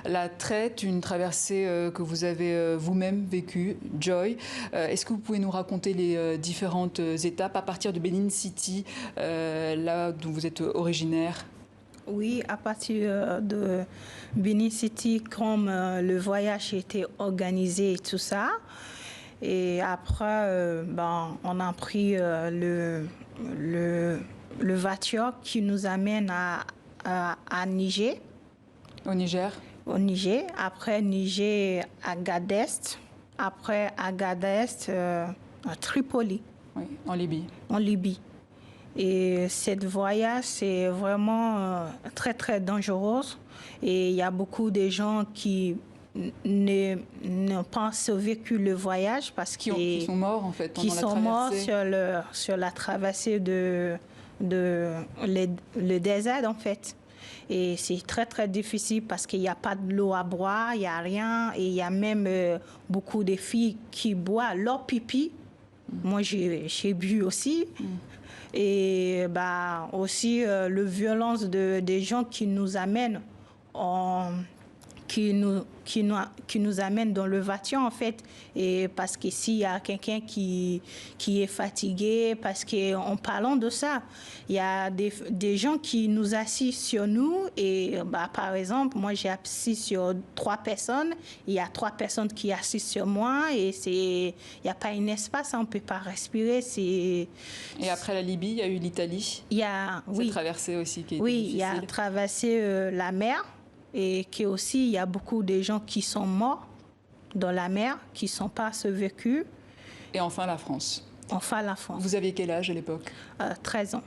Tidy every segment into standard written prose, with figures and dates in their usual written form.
la traite, une traversée que vous avez vous-même vécue, Joy. Est-ce que vous pouvez nous raconter les différentes étapes à partir de Benin City, là d'où vous êtes originaire? Oui, à partir de Benin City, comme le voyage était organisé et tout ça. Et après, on a pris le voiture qui nous amène à Niger. Au Niger? Au Niger. Après Niger, Agadez. Après Agadez, à Tripoli. Oui, en Libye. En Libye. Et cette voyage, c'est vraiment très, très dangereux. Et il y a beaucoup de gens qui n'ont pas survécu le voyage parce qui sont morts, en fait, qui sont morts sur la traversée le désert, en fait. Et c'est très, très difficile parce qu'il n'y a pas de l'eau à boire, il n'y a rien. Et il y a même beaucoup de filles qui boivent leur pipi. Moi, j'ai bu aussi. Et aussi la violence des gens qui nous amènent qui nous amène dans le voiture, en fait. Et parce que s'il y a quelqu'un qui est fatigué, parce qu'en parlant de ça, il y a des gens qui nous assisent sur nous. Et par exemple, moi, j'ai assis sur 3 personnes. Il y a 3 personnes qui assisent sur moi. Et il n'y a pas un espace, on ne peut pas respirer. Et après la Libye, il y a eu l'Italie. Oui. Cette traversée aussi qui est difficile. Oui, il y a traversé la mer. Et qu'il y a beaucoup de gens qui sont morts dans la mer, qui ne sont pas survécus. Et enfin la France. Enfin la France. Vous aviez quel âge à l'époque? 13 ans.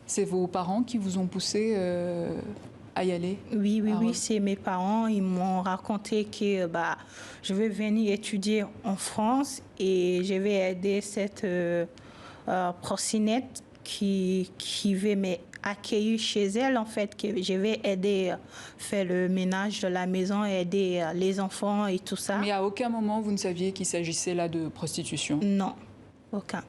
C'est vos parents qui vous ont poussé à y aller? Oui, c'est mes parents. Ils m'ont raconté que je vais venir étudier en France et je vais aider cette proxénète qui veut m'accueillir chez elle, en fait, que je vais aider à faire le ménage de la maison, aider les enfants et tout ça. Mais à aucun moment, vous ne saviez qu'il s'agissait là de prostitution? Non, aucun.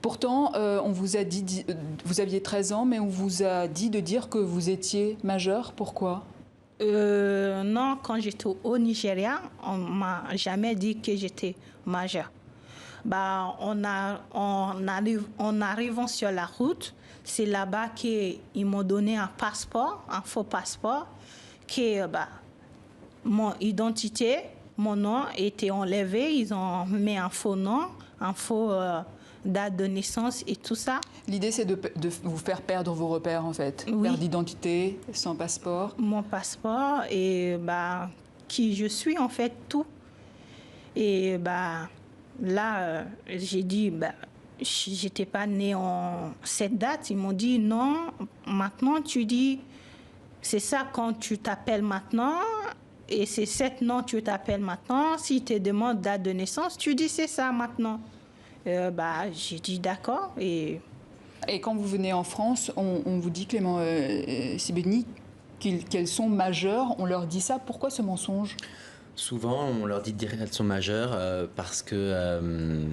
Pourtant, on vous a dit, vous aviez 13 ans, mais on vous a dit de dire que vous étiez majeur. Pourquoi? Non, quand j'étais au Nigeria, on ne m'a jamais dit que j'étais majeure. En arrivant sur la route, c'est là-bas qu'ils m'ont donné un passeport, un faux passeport, que mon identité, mon nom était enlevé. Ils ont mis un faux nom, un faux date de naissance et tout ça. L'idée, c'est de vous faire perdre vos repères, en fait. Oui. Perdre d'identité, sans passeport. Mon passeport et qui je suis, en fait, tout. Et là, j'ai dit, j'étais pas née en cette date. Ils m'ont dit, non, maintenant tu dis, c'est ça quand tu t'appelles maintenant, et c'est cette nom tu t'appelles maintenant. Si tu te demandes date de naissance, tu dis c'est ça maintenant. J'ai dit d'accord. Et quand vous venez en France, on vous dit, Clément Sibeni, qu'elles sont majeures. On leur dit ça. Pourquoi ce mensonge? Souvent, on leur dit de dire qu'elles sont majeures parce que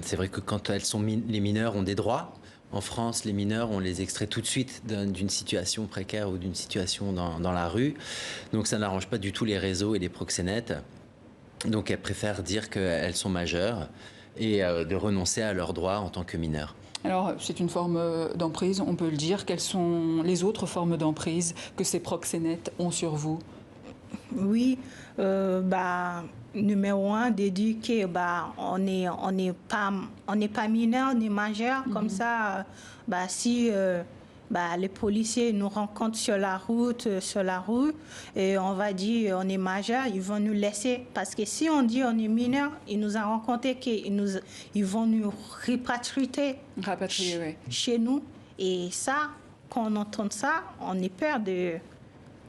c'est vrai que quand les mineurs ont des droits. En France, les mineurs, on les extrait tout de suite d'une situation précaire ou d'une situation dans la rue. Donc ça n'arrange pas du tout les réseaux et les proxénètes. Donc elles préfèrent dire qu'elles sont majeures et de renoncer à leurs droits en tant que mineurs. Alors, c'est une forme d'emprise, on peut le dire. Quelles sont les autres formes d'emprise que ces proxénètes ont sur vous? Oui, numéro 1, de dire que on n'est pas mineur, on est majeur. Comme ça, si les policiers nous rencontrent sur la rue, et on va dire on est majeur, ils vont nous laisser. Parce que si on dit on est mineur, ils nous ont rencontré qu'ils vont nous rapatrier chez nous. Et ça, quand on entend ça, on est peur de...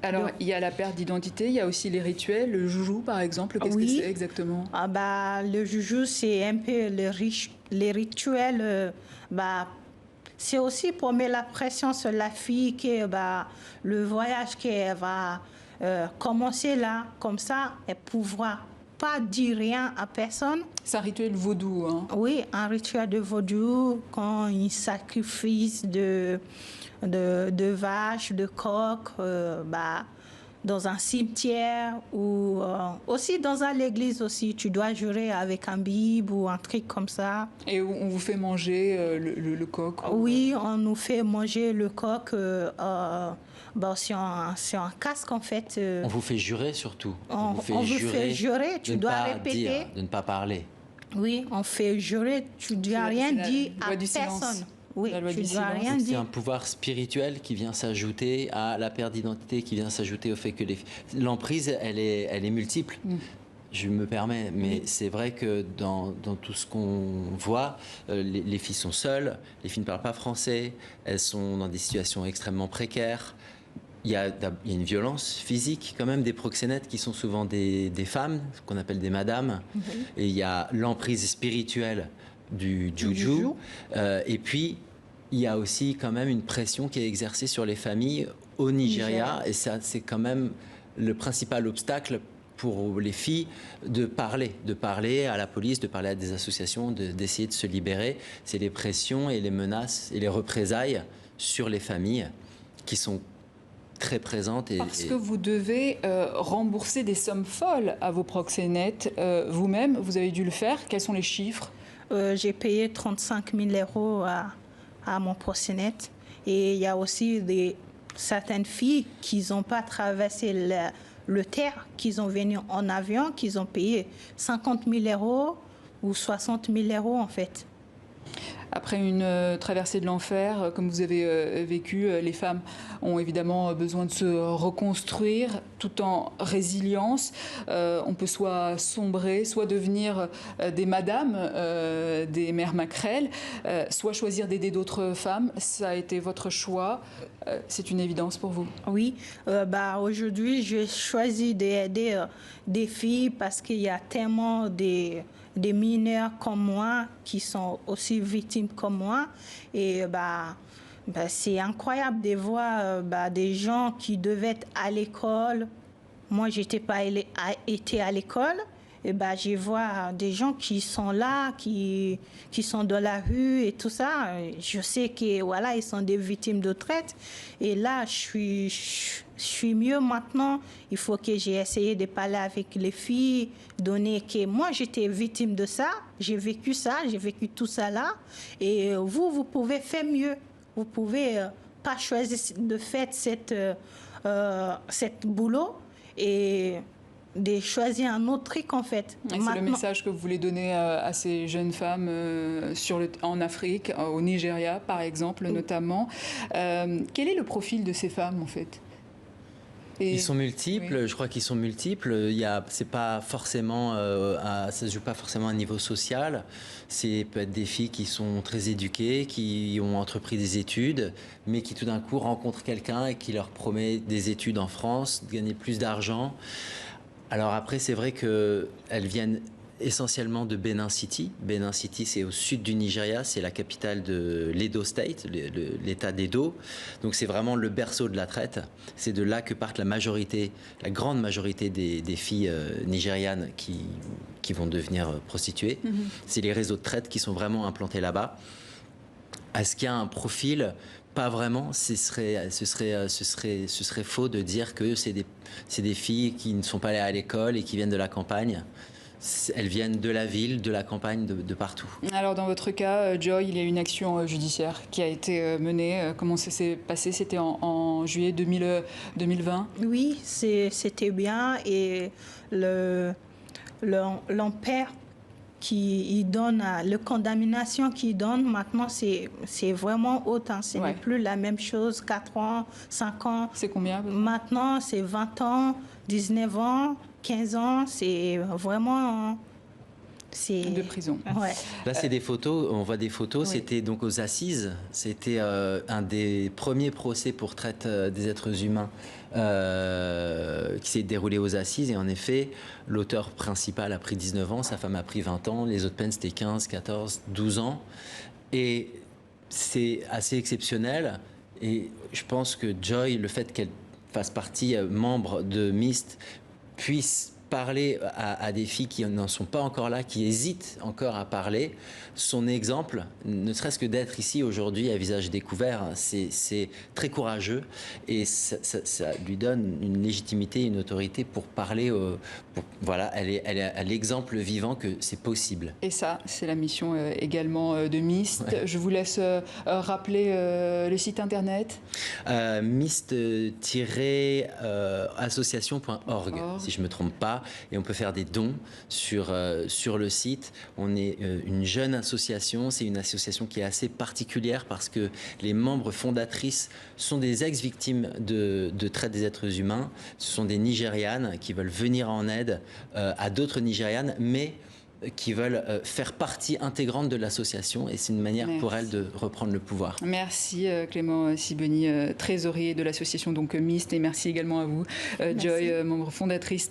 Alors, il y a la perte d'identité, il y a aussi les rituels, le joujou par exemple. Qu'est-ce que c'est exactement? Le joujou, c'est un peu les rituels. C'est aussi pour mettre la pression sur la fille que le voyage qu'elle va commencer là, comme ça, elle ne pourra pas dire rien à personne. C'est un rituel vaudou, hein? Oui, un rituel de vaudou, quand ils sacrifient de vaches, de coqs, dans un cimetière ou aussi dans l'église aussi. Tu dois jurer avec un Bible ou un truc comme ça. Et on vous fait manger le coq? Oui, on nous fait manger le coq sur un casque en fait. On vous fait jurer surtout. On vous fait jurer, tu dois répéter. De ne pas parler. Oui, on fait jurer, tu ne dois rien dire à personne. Oui, tu dois rien dire. C'est un pouvoir spirituel qui vient s'ajouter à la perte d'identité, qui vient s'ajouter au fait que l'emprise, elle est multiple. Je me permets, mais c'est vrai que dans tout ce qu'on voit, les filles sont seules, les filles ne parlent pas français, elles sont dans des situations extrêmement précaires. Il y a une violence physique quand même des proxénètes qui sont souvent des femmes, ce qu'on appelle des madames. Et il y a l'emprise spirituelle du juju. Et puis, il y a aussi quand même une pression qui est exercée sur les familles au Nigeria. Et ça, c'est quand même le principal obstacle pour les filles de parler à la police, de parler à des associations, d'essayer de se libérer. C'est les pressions et les menaces et les représailles sur les familles qui sont très présentes. Parce que vous devez rembourser des sommes folles à vos proxénètes. Vous-même, vous avez dû le faire. Quels sont les chiffres? J'ai payé 35 000 € à mon proxénète. Et il y a aussi certaines filles qui n'ont pas traversé le terre, qui sont venues en avion, qui ont payé 50 000 € ou 60 000 € en fait. Après une traversée de l'enfer, comme vous avez vécu, les femmes ont évidemment besoin de se reconstruire tout en résilience. On peut soit sombrer, soit devenir des madames, des mères maquerelles, soit choisir d'aider d'autres femmes. Ça a été votre choix. C'est une évidence pour vous? Oui. Aujourd'hui, j'ai choisi d'aider des filles parce qu'il y a tellement des mineurs comme moi qui sont aussi victimes comme moi. Et c'est incroyable de voir des gens qui devaient être à l'école. Moi, je n'étais pas été à l'école. Et je vois des gens qui sont là, qui sont dans la rue et tout ça. Je sais que voilà, ils sont des victimes de traite. Et là, je suis mieux maintenant. Il faut que j'ai essayé de parler avec les filles, donner que moi, j'étais victime de ça. J'ai vécu ça, j'ai vécu tout ça là. Et vous pouvez faire mieux. Vous pouvez pas choisir de faire cette boulot et de choisir un autre truc en fait. C'est le message que vous voulez donner à ces jeunes femmes en Afrique, au Nigeria par exemple notamment. Quel est le profil de ces femmes en fait? Ils sont multiples, je crois qu'ils sont multiples. C'est pas forcément, ça se joue pas forcément à un niveau social. Peut être des filles qui sont très éduquées, qui ont entrepris des études, mais qui tout d'un coup rencontrent quelqu'un et qui leur promet des études en France, de gagner plus d'argent. Alors après, c'est vrai qu'elles viennent essentiellement de Benin City. Benin City, c'est au sud du Nigeria, c'est la capitale de l'Edo State, l'État d'Edo. Donc c'est vraiment le berceau de la traite. C'est de là que partent la grande majorité des filles nigérianes qui vont devenir prostituées. C'est les réseaux de traite qui sont vraiment implantés là-bas. Est-ce qu'il y a un profil ? Pas vraiment. Ce serait faux de dire que c'est des filles qui ne sont pas allées à l'école et qui viennent de la campagne. Elles viennent de la ville, de la campagne, de partout. Alors dans votre cas, Joy, il y a une action judiciaire qui a été menée. Comment ça s'est passé? C'était en juillet 2020? Oui, c'était bien. Et l'empère qui donne, la condamnation qu'il donne maintenant, c'est vraiment haute. Ce n'est plus la même chose, 4 ans, 5 ans. C'est combien? Maintenant, c'est 20 ans, 19 ans, 15 ans, c'est vraiment... de prison. Ouais. Là, c'est des photos, on voit des photos, c'était donc aux assises, c'était un des premiers procès pour traite des êtres humains qui s'est déroulé aux assises, et en effet, l'auteur principal a pris 19 ans, sa femme a pris 20 ans, les autres peines c'était 15, 14, 12 ans, et c'est assez exceptionnel, et je pense que Joy, le fait qu'elle fasse partie, membre de MIST, puisse parler à des filles qui n'en sont pas encore là, qui hésitent encore à parler. Son exemple, ne serait-ce que d'être ici aujourd'hui à visage découvert, c'est très courageux et ça lui donne une légitimité, une autorité pour parler. Voilà, elle est l'exemple vivant que c'est possible. Et ça, c'est la mission également de MIST. Ouais. Je vous laisse rappeler le site internet. MIST-association.org, si je ne me trompe pas. Et on peut faire des dons sur le site. On est une jeune association. C'est une association qui est assez particulière parce que les membres fondatrices sont des ex-victimes de traite des êtres humains. Ce sont des Nigérianes qui veulent venir en aide à d'autres Nigérianes, mais qui veulent faire partie intégrante de l'association et c'est une manière pour elles de reprendre le pouvoir. Merci Clément Sibony, trésorier de l'association donc MIST, et merci également à vous Joy, membre fondatrice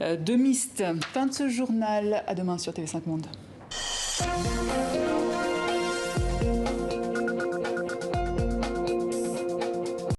de MIST. Fin de ce journal, à demain sur TV5 Monde.